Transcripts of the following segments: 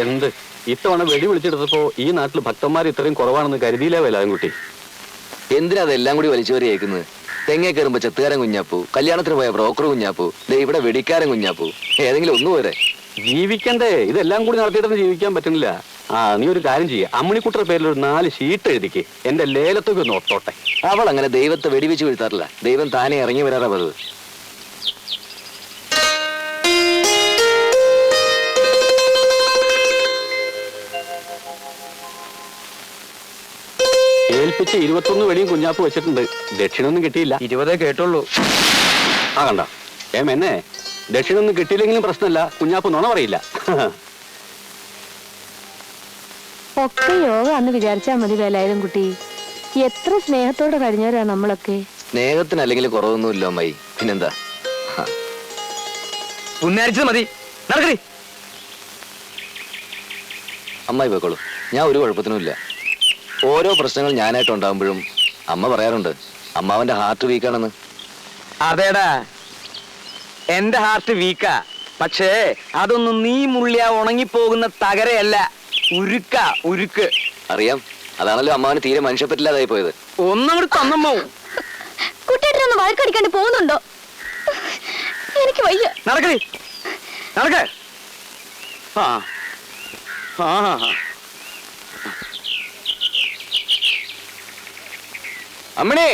എന്ത് ഇത്തവണ വെടി വിളിച്ചെടുത്തപ്പോ ഈ നാട്ടിൽ ഭക്തന്മാർ ഇത്രയും കുറവാണെന്ന് കരുതിയില്ലേ വേലാൻകുട്ടി? എന്തിനാ അതെല്ലാം കൂടി വലിച്ചുവരി കേൾക്കുന്നത്? തെങ്ങേ കയറുമ്പോ ചെത്തുകാരൻ കുഞ്ഞാപ്പൂ, കല്യാണത്തിന് പോയ ബ്രോക്കർ കുഞ്ഞാപ്പൂ, ഇവിടെ വെടിക്കാരൻ കുഞ്ഞാപ്പൂ. ഏതെങ്കിലും ഒന്നു പോരെ? ജീവിക്കണ്ടേ? ഇതെല്ലാം കൂടി നടത്തിയിട്ടൊന്നും ജീവിക്കാൻ പറ്റുന്നില്ല. നീ ഒരു കാര്യം ചെയ്യ, അമ്മിണിക്കുട്ടറെ പേരിൽ ഒരു 4 ഷീട്ട് എഴുതിക്ക്, എന്റെ ലേലത്തൊക്കെ ഒന്ന് ഒട്ടോട്ടെ. അവൾ അങ്ങനെ ദൈവത്തെ വെടിവെച്ച് വീഴ്ത്താറില്ല. ദൈവം താനെ ഇറങ്ങി വരാറാ പതിവ്. ഏൽപ്പിച്ച് 21 വെടിയും കുഞ്ഞാപ്പ് വെച്ചിട്ടുണ്ട്. ദക്ഷിണൊന്നും കിട്ടിയില്ല. 20 കേട്ടുള്ളൂ. കണ്ട എന്നെ ദക്ഷിണൊന്നും കിട്ടിയില്ലെങ്കിലും പ്രശ്നമല്ല, കുഞ്ഞാപ്പ് നുണ പറയില്ല. ഒക്കെ യോഗ അന്ന് വിചാരിച്ചാ മതി വേലായുധം കുട്ടി. എത്ര സ്നേഹത്തോടെ കഴിഞ്ഞവരാ നമ്മളൊക്കെ. സ്നേഹത്തിനല്ലെങ്കിൽ കുറവൊന്നുമില്ല അമ്മായി. പിന്നെന്താ? പുന്നാരിച്ചത് മതി. നടക്കടി. അമ്മായി പോയിക്കോളൂ, ഞാൻ ഒരു കുഴപ്പത്തിനുമില്ല. ഓരോ പ്രശ്നങ്ങൾ ഞാനായിട്ട് ഉണ്ടാകുമ്പോഴും അമ്മ പറയാറുണ്ട് അമ്മാവന്റെ ഹാർട്ട് വീക്കാണെന്ന്. അതേടാ, എന്റെ ഹാർട്ട് വീക്കാ. പക്ഷേ അതൊന്നും നീ മുള്ളിയ ഉണങ്ങിപ്പോകുന്ന തകരയല്ല, ഉരുക്ക്. അറിയാം, അതാണല്ലോ അമ്മാവന് തീരെ മനുഷ്യപ്പറ്റില്ലാതായി പോയത്. ഒന്നങ്ങോട്ട് തന്നമ്മോ. കുട്ടിയേട്ടനൊന്ന് വഴക്കടിക്കാണ്ട് പോകുന്നുണ്ടോ? എനിക്ക് വയ്യ. നടക്കടി, നടക്ക. അമ്മണേ,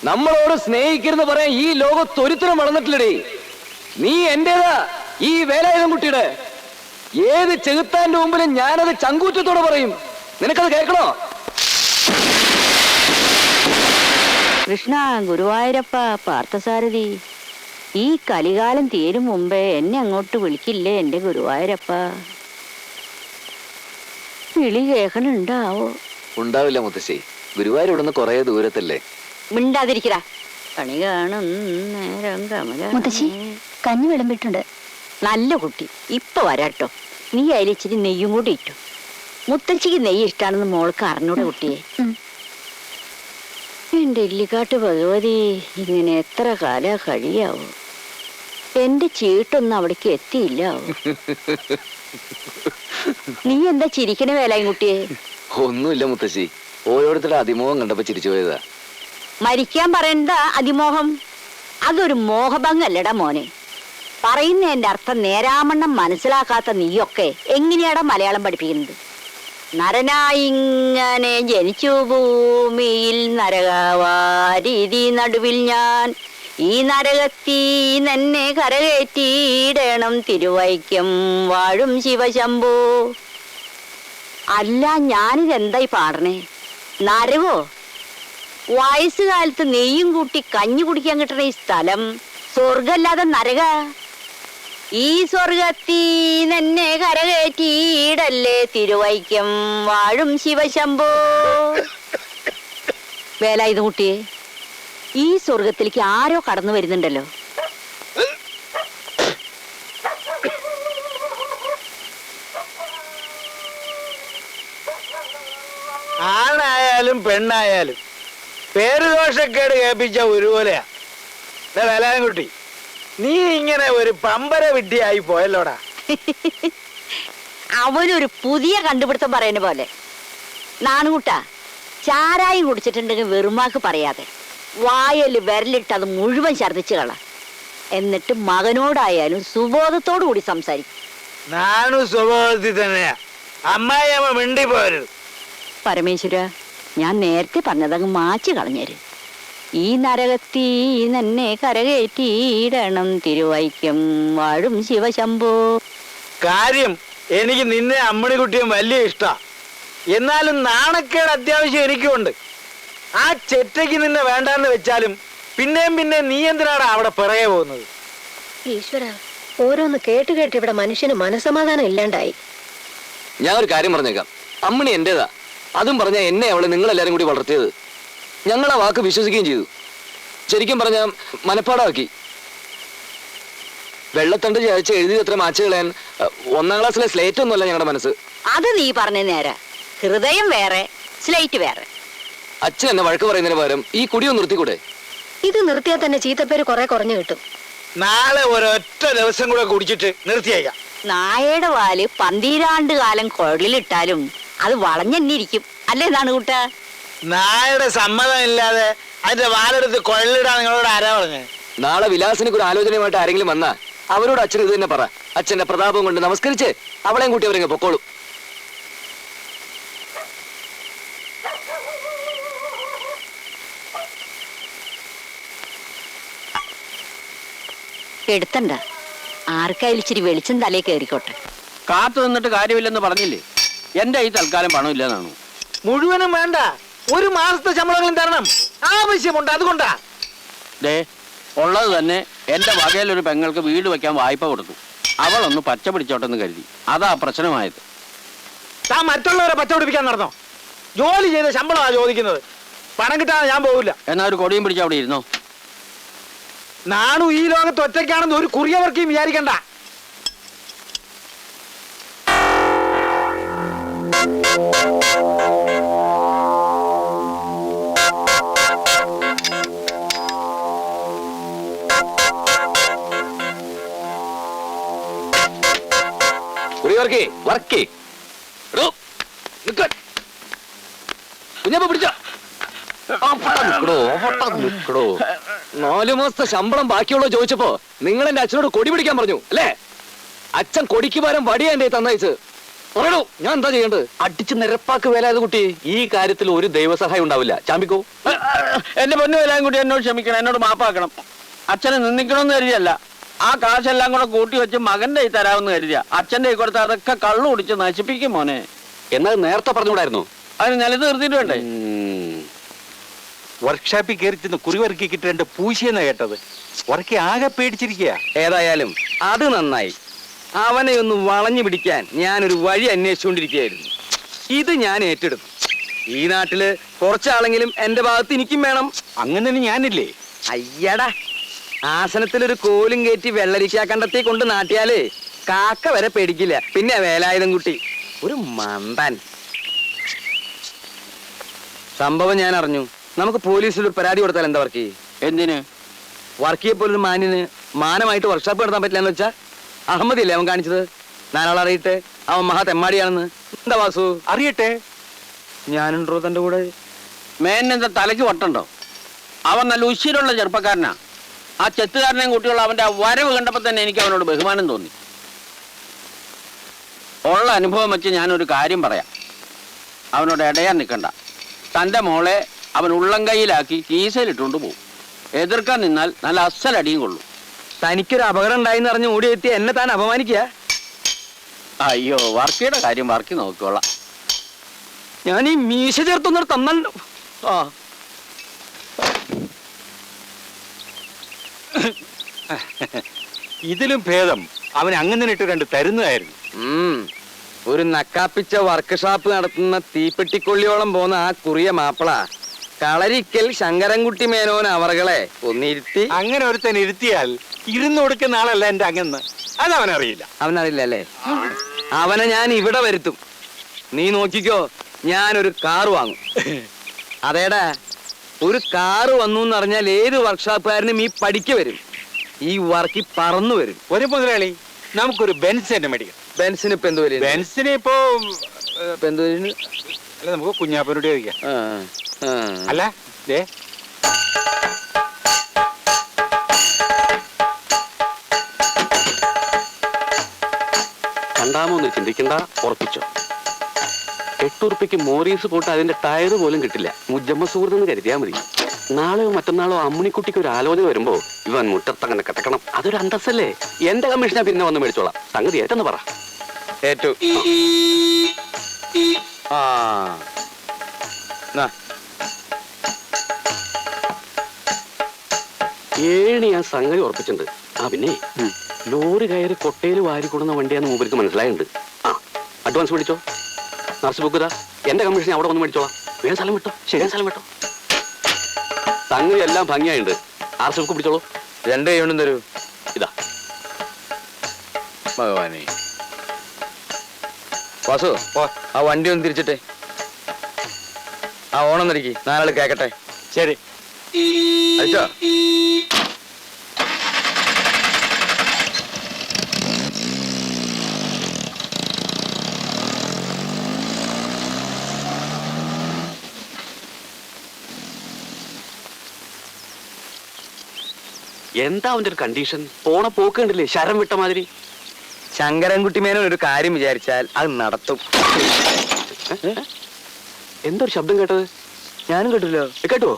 നമ്മളോട് സ്നേഹിക്കരുന്ന് പറയാൻ ഈ ലോകത്തൊരുത്തരം വളർന്നിട്ടില്ലടേ. നീ എന്റേതാ, ഈ വേലായുധം കുട്ടിയുടെ. ഏത് ചെകുത്താന്റെ മുമ്പിലും ഞാനത് ചങ്കൂറ്റത്തോടെ പറയും. നിനക്കത് കേൾക്കണോ? കൃഷ്ണ, ഗുരുവായൂരപ്പ, പാർത്ഥസാരഥി, ഈ കലികാലം തീരും മുമ്പേ എന്നെ അങ്ങോട്ട് വിളിക്കില്ലേ എന്റെ ഗുരുവായൂരപ്പ? വിളി കേൾക്കണുണ്ടാവോ? ഉണ്ടാവില്ല മുത്തശ്ശി, ഗുരുവായൂർ ഇവിടുന്ന് കുറെ ദൂരത്തല്ലേ. മിണ്ടാതിരിക്കടാ. കണി കാണും നേരം കമല. മുത്തശ്ശി, കഞ്ഞി വിളമ്പിട്ടുണ്ട്. നല്ല കുട്ടി, ഇപ്പൊ വരാട്ടോ. നീ അതിൽ ഇച്ചിരി നെയ്യും കൂടി ഇട്ടു. മുത്തച്ഛിക്ക് നെയ്യ് ഇഷ്ടാണെന്ന് മോൾക്ക് അറിഞ്ഞൂടെ കുട്ടിയെ? എന്റെ ഇല്ലിക്കാട്ട് ഭഗവതി, ഇങ്ങനെ എത്ര കാല കഴിയാവോ? എന്റെ ചീട്ടൊന്നും അവിടേക്ക് എത്തിയില്ലാവോ? നീ എന്താ ചിരിക്കണ വേലായും കുട്ടിയെ? ഒന്നുമില്ല മുത്തശ്ശി, ഓരോരുത്തരുടെ അതിമോഹം കണ്ടപ്പോ ചിരിച്ചു പോയതാ. മരിക്കാൻ പറയണ്ട അതിമോഹം. അതൊരു മോഹഭംഗല്ലടാ മോനെ. പറയുന്നതിന്റെ അർത്ഥം നേരാമണ്ണം മനസ്സിലാക്കാത്ത നീയൊക്കെ എങ്ങനെയാടാ മലയാളം പഠിപ്പിക്കുന്നത്? നരനായിങ്ങനെ ജനിച്ചു ഭൂമിയിൽ നരകവാരീതി നടുവിൽ ഞാൻ, ഈ നരകത്തീ തന്നെ കരകയറ്റിയിടണം തിരുവൈക്കം വാഴും ശിവശംഭോ. അല്ല, ഞാനിതെന്തായി പാടണേ? നരകോ? വയസ്സുകാലത്ത് നെയ്യും കൂട്ടി കഞ്ഞി കുടിക്കാൻ കിട്ടണ ഈ സ്ഥലം സ്വർഗല്ലാതെ നരക? ഈ സ്വർഗത്തീ തന്നെ കരകയറ്റിയിടല്ലേ തിരുവൈക്കം വാഴും ശിവശംഭോ. വേലായുധ കുട്ടിയെ, ഈ സ്വർഗത്തിലേക്ക് ആരോ കടന്നു വരുന്നുണ്ടല്ലോ. ആണായാലും പെണ്ണായാലും പേരുദോഷക്കേട് കേൾപ്പിച്ച ഒരുപോലെയാ. വേലാൻകുട്ടി, നീ ഇങ്ങനെ ഒരു പമ്പര വിഡ്ഢിയായി പോയല്ലോടാ. അവനൊരു പുതിയ കണ്ടുപിടുത്തം പറയുന്ന പോലെ. നാണുകൂട്ടാ, ചാരായം കുടിച്ചിട്ടുണ്ടെങ്കിൽ വെറുമാക്ക് പറയാതെ വായല് വിരലിട്ട് അത് മുഴുവൻ ഛർദിച്ചു കള. എന്നിട്ട് മകനോടായാലും സുബോധത്തോടു കൂടി സംസാരിക്കും. നാണു സ്വഭാവത്തിൽ തന്നെയാ. അമ്മായിയമ്മ മിണ്ടി പോരുത്. പരമേശ്വര, ഞാൻ നേരത്തെ പറഞ്ഞതങ്ങ് മാച്ചു കളഞ്ഞേര്. ഈ നരകത്തീ തന്നെ കരകയറ്റിയിടണം തിരുവൈക്കം വാഴും ശിവശംഭോ. കാര്യം എനിക്ക് നിന്നെ അമ്മണിക്കുട്ടിയും വലിയ ഇഷ്ടാ. എന്നാലും നാണക്കേട് അത്യാവശ്യം എനിക്കുണ്ട്. ആ ചെറ്റയ്ക്ക് നിന്നെ വേണ്ടാന്ന് വെച്ചാലും പിന്നെയും നീ എന്തിനാടാ അവിടെ പിറകെ പോകുന്നത്? ഈശ്വര, ഓരോന്ന് കേട്ട് കേട്ട് ഇവിടെ മനുഷ്യന് മനസമാധാനം ഇല്ലാണ്ടായി. ഞാൻ ഒരു കാര്യം പറഞ്ഞേക്കാം, അമ്മണി എന്റേതാ. അതും പറഞ്ഞ എന്നെ അവളെ നിങ്ങളെല്ലാരും കൂടി വളർത്തിയത്. ഞങ്ങൾ ആ വാക്ക് വിശ്വസിക്കുകയും ചെയ്തു. ശരിക്കും പറഞ്ഞ മനപ്പാടാക്കി. വെള്ളത്തണ്ട് ചായച്ച് എഴുതി അത്ര മാച്ച് കളയാൻ 1ാം ക്ലാസ്സിലെ സ്ലേറ്റ് ഒന്നുമല്ല ഞങ്ങളുടെ മനസ്സ്. അത് നീ പറഞ്ഞ നേരെ. ഹൃദയം വേറെ, സ്ലേറ്റ് വേറെ. അച്ഛൻ എന്നെ വഴക്ക് പറയുന്നതിന് പകരം ഈ കുടിയൊന്ന് നിർത്തിക്കൂടെ? ഇത് നിർത്തിയാൽ തന്നെ ചീത്തപ്പേര് കുറെ കുറഞ്ഞു കിട്ടും. നാളെ ഒരൊറ്റ ദിവസം കൂടെ കുടിച്ചിട്ട് നിർത്തിയേക്കാം. നായയുടെ വാല് 12 കാലം കുഴലിലിട്ടാലും അത് വളഞ്ഞെന്നിരിക്കും അല്ലേ നാണുകൂട്ട? നായയുടെ സമ്മതം ഇല്ലാതെ അതിന്റെ വാലെടുത്ത് കൊള്ളിടാൻ നിങ്ങളോട് ആരാ പറഞ്ഞേ? നാളെ വിലാസിനൊക്കെ ഒരു ആലോചനയുമായിട്ട് ആരെങ്കിലും വന്നാ അവരോട് അച്ഛൻ ഇത് തന്നെ പറ. അച്ഛന്റെ പ്രതാപം കൊണ്ട് നമസ്കരിച്ച് അവളെയും കൂട്ടി അവരെങ്ങ് പൊക്കോളൂ. എടുത്തണ്ട, ആർക്കായാലും ഇച്ചിരി വെളിച്ചം തലേ കയറിക്കോട്ടെ. കാത്തു നിന്നിട്ട് കാര്യമില്ലെന്ന് പറഞ്ഞില്ലേ? എന്റെ ഈ തൽക്കാലം പണമില്ലെന്നാണ്. മുഴുവനും വേണ്ട, 1 മാസത്തെ ശമ്പളങ്ങളും തരണം. ആവശ്യമുണ്ട്, അതുകൊണ്ടാ. ദേ ഉള്ളത് തന്നെ എന്റെ വകയിലൊരു പെങ്ങൾക്ക് വീട് വെക്കാൻ വായ്പ കൊടുത്തു. അവളൊന്ന് പച്ച പിടിച്ചോട്ടെന്ന് കരുതി. അതാ പ്രശ്നമായത്. താൻ മറ്റുള്ളവരെ പച്ചപിടിപ്പിക്കാൻ നടന്നോ? ജോലി ചെയ്ത ശമ്പളമാ ചോദിക്കുന്നത്. പണം കിട്ടാതെ ഞാൻ പോകില്ല. എന്നാ ഒരു കൊടിയും പിടിച്ച് അവിടെ ഇരുന്നോ. നാണു ഈ ലോകത്ത് ഒറ്റയ്ക്കാണെന്ന് ഒരു കുറിയവർക്കും വിചാരിക്കണ്ട. കുഞ്ഞപ്പ പിടിച്ചോ. 4 മാസത്തെ ശമ്പളം ബാക്കിയുള്ളൂ ചോദിച്ചപ്പോ നിങ്ങൾ എന്റെ അച്ഛനോട് കൊടി പിടിക്കാൻ പറഞ്ഞു അല്ലേ? അച്ഛൻ കൊടിക്ക് പകരം വടിയാ എന്റെ തന്നയച്ച്. പറയണു, ഞാൻ എന്താ ചെയ്യേണ്ടത്? അടിച്ച് നിരപ്പാക്ക് വേലായത് കുട്ടി. ഈ കാര്യത്തിൽ ഒരു ദൈവസഹായം ഉണ്ടാവില്ല. ചാമ്പിക്കോ. എന്റെ പൊന്നു എല്ലാം കൂടി എന്നോട് ക്ഷമിക്കണം, എന്നോട് മാപ്പാക്കണം. അച്ഛനെ നിന്ദിക്കണമെന്ന് കരുതിയല്ല, ആ കാശെല്ലാം കൂടെ കൂട്ടി വെച്ച് മകന്റെ കൈ തരാമെന്ന് കരുതിയ. അച്ഛന്റെ കൈ കൊടുത്ത് അതൊക്കെ കള്ളു കുടിച്ച് നശിപ്പിക്കും മോനെ. എന്നാൽ നേരത്തെ പറഞ്ഞുകൂടായിരുന്നു? അതിന് നിലത്ത് നിർത്തിയിട്ട് വേണ്ടേ? വർക്ക്ഷോപ്പിൽ കയറി ചെന്ന് കുറിവറുക്കി കിട്ടേണ്ട പൂശിയെന്നാ കേട്ടത്. ഉറക്കി ആകെ പേടിച്ചിരിക്കുക. ഏതായാലും അത് നന്നായി. അവനെ ഒന്ന് വളഞ്ഞു പിടിക്കാൻ ഞാനൊരു വഴി അന്വേഷിച്ചുകൊണ്ടിരിക്കുകയായിരുന്നു. ഇത് ഞാൻ ഏറ്റെടുത്തു. ഈ നാട്ടില് കുറച്ചാളെങ്കിലും എന്റെ ഭാഗത്ത് എനിക്കും വേണം. അങ്ങനെ ഞാനില്ലേ? അയ്യടാ, ആസനത്തിലൊരു കോലും കയറ്റി വെള്ളരിക്കാ കണ്ടത്തി കൊണ്ട് നാട്ടിയാലേ കാക്ക വരെ പേടിക്കില്ല. പിന്നെ വേലായുധം കുട്ടി ഒരു മന്ദൻ. സംഭവം ഞാൻ അറിഞ്ഞു. നമുക്ക് പോലീസിൽ ഒരു പരാതി കൊടുത്താൽ എന്താ വർക്ക്? എന്തിന്? വർക്കിയെ പോലൊരു മാന്യന് മാനമായിട്ട് വർക്ക്ഷോപ്പ് നടത്താൻ പറ്റില്ല എന്ന് വെച്ചാ അഹമ്മദില്ലേ അവൻ കാണിച്ചത്? നാലാളറിയിട്ട് അവൻ മഹാ തെമ്മാടിയാണെന്ന്. എന്താ വാസു? അറിയട്ടെ. ഞാനുണ്ടോ തന്റെ കൂടെ? മേനെന്താ തലയ്ക്ക് വട്ടുണ്ടോ? അവൻ നല്ല ഉശിരുള്ള ചെറുപ്പക്കാരനാ. ആ ചെത്തുകാരനെയും കുട്ടിയുള്ള അവന്റെ ആ വരവ് കണ്ടപ്പോ തന്നെ എനിക്ക് അവനോട് ബഹുമാനം തോന്നി. ഉള്ള അനുഭവം വെച്ച് ഞാനൊരു കാര്യം പറയാം. അവനോട് ഇടയാൻ നിൽക്കണ്ട. തന്റെ മോളെ അവൻ ഉള്ളം കൈയിലാക്കി കീസയിലിട്ടുകൊണ്ട് പോകും. എതിർക്കാൻ നിന്നാൽ നല്ല അസലടിയും കൊള്ളും. തനിക്കൊരു അപകടം ഉണ്ടായിന്ന് അറിഞ്ഞ് ഓടിയെത്തി എന്നെ താൻ അപമാനിക്കുക. അയ്യോ, വർക്കിയുടെ കാര്യം വർക്കി നോക്കിക്കോളാം. ഞാൻ ഈ മീശ ചേർത്തൊന്നും തന്നാൽ ഇതിലും ഭേദം അവൻ അങ്ങനെ ഇട്ട് 2 തരുന്നതായിരുന്നു. ഒരു നക്കാപ്പിച്ച വർക്ക്ഷോപ്പ് നടത്തുന്ന തീപ്പെട്ടിക്കൊള്ളിയോളം പോന്ന ആ കുറിയ മാപ്പിള കളരിക്കൽ ശങ്കരൻകുട്ടി മേനോൻ അവറുകളെ ഒന്നിരുത്തി. അങ്ങനെ ഒരുത്തൻ ഇരുത്തിയാൽ ഇരുന്ന് കൊടുക്കുന്ന ആളല്ല എന്റെ അങ്ങന്ന്. അതവനറിയില്ല. അവനറിയില്ല അല്ലേ? അവനെ ഞാൻ ഇവിടെ വരുത്തും. നീ നോക്കിക്കോ, ഞാനൊരു കാറ് വാങ്ങും. അതേടാ, ഒരു കാറ് വന്നു എന്നറിഞ്ഞാൽ ഏത് വർക്ക്ഷോപ്പുകാരനും ഈ പടിക്ക് വരും. ഈ വർക്കി പറന്നു വരും. ഒരു മുതലാളി, നമുക്കൊരു ബെൻസ് തന്നെ മേടിക്കാം. ബെൻസിന് ഇപ്പൊ എന്ത് വരും? ബെൻസിന് ഇപ്പോ എന്ത് വരും? അല്ല, നമുക്ക് കുഞ്ഞാപ്പനോട് ചോദിക്കാം. അല്ല ദേ, കണ്ടാമോന്ന് ചിന്തിക്കണ്ട, ഉറപ്പിച്ചോ. 8 ഉറുപ്പിക്ക് മോറീസ് പോട്ട് അതിന്റെ ടയറ് പോലും കിട്ടില്ല. മുജമ്മ സുഹൃത്തെന്ന് കരുതിയാ മതി. നാളെയോ മറ്റന്നാളോ അമ്മിണിക്കുട്ടിക്ക് ഒരു ആലോചന വരുമ്പോ ഇവൻ മുറ്റത്തങ്ങനെ കിടക്കണം. അതൊരു അന്തസ്സല്ലേ? എന്റെ കമ്മീഷനാ പിന്നെ വന്ന് മേടിച്ചോളാം. സംഗതി ഏറ്റെന്ന് പറ. ഏറ്റു. ഏഴ് ഞാൻ സംഗതി ഉറപ്പിച്ചിട്ടുണ്ട്. പിന്നെ ലോറി കയറി കൊട്ടയിൽ വാരി കൊടുന്ന വണ്ടിയാന്ന് മൂപ്പർക്ക് മനസ്സിലായിട്ടുണ്ട്. അഡ്വാൻസ് മേടിച്ചോ. നർസ് ബുക്ക് എന്റെ കമ്മീഷൻ അവിടെ വന്ന് മേടിച്ചോളാം. വേഗം സ്ഥലം വിട്ടോ. ശരിയാ സ്ഥലം വിട്ടോ. സംഗതി എല്ലാം ഭംഗിയായിട്ടുണ്ട്. ആർസ് ബുക്ക് പിടിച്ചോളൂ. 2 കൈ കൊണ്ടും തരൂ. ഇതാ. ഭഗവാനെ. വാസു, ആ വണ്ടി ഒന്ന് തിരിച്ചിട്ടെ. ആ ഓണം തിരിക്കി 4 ആള് കേക്കട്ടെ. ശരി. അയച്ചോ. എന്താ അവന്റെ ഒരു കണ്ടീഷൻ? പോണ പോക്ക് കണ്ടില്ലേ, ശരം വിട്ട മാതിരി. ശങ്കരൻകുട്ടി മേനോൻ ഒരു കാര്യം വിചാരിച്ചാൽ അത് നടത്തും. എന്തൊരു ശബ്ദം കേട്ടത്? ഞാനും കേട്ടില്ലോ. കേട്ടോ?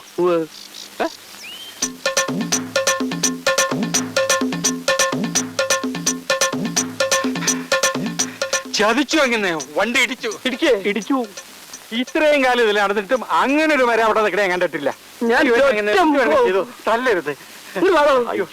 ചതിച്ചു. അങ്ങനെ വണ്ടി ഇടിച്ചു. ഇടിച്ചു. ഇത്രയും കാലം ഇതിൽ നടന്നിട്ടും അങ്ങനെ ഒരു മരം അവിടെ നിൽക്കണേ കണ്ടിട്ടില്ല. ഞാൻ തല്ലരുത്. അയ്യോ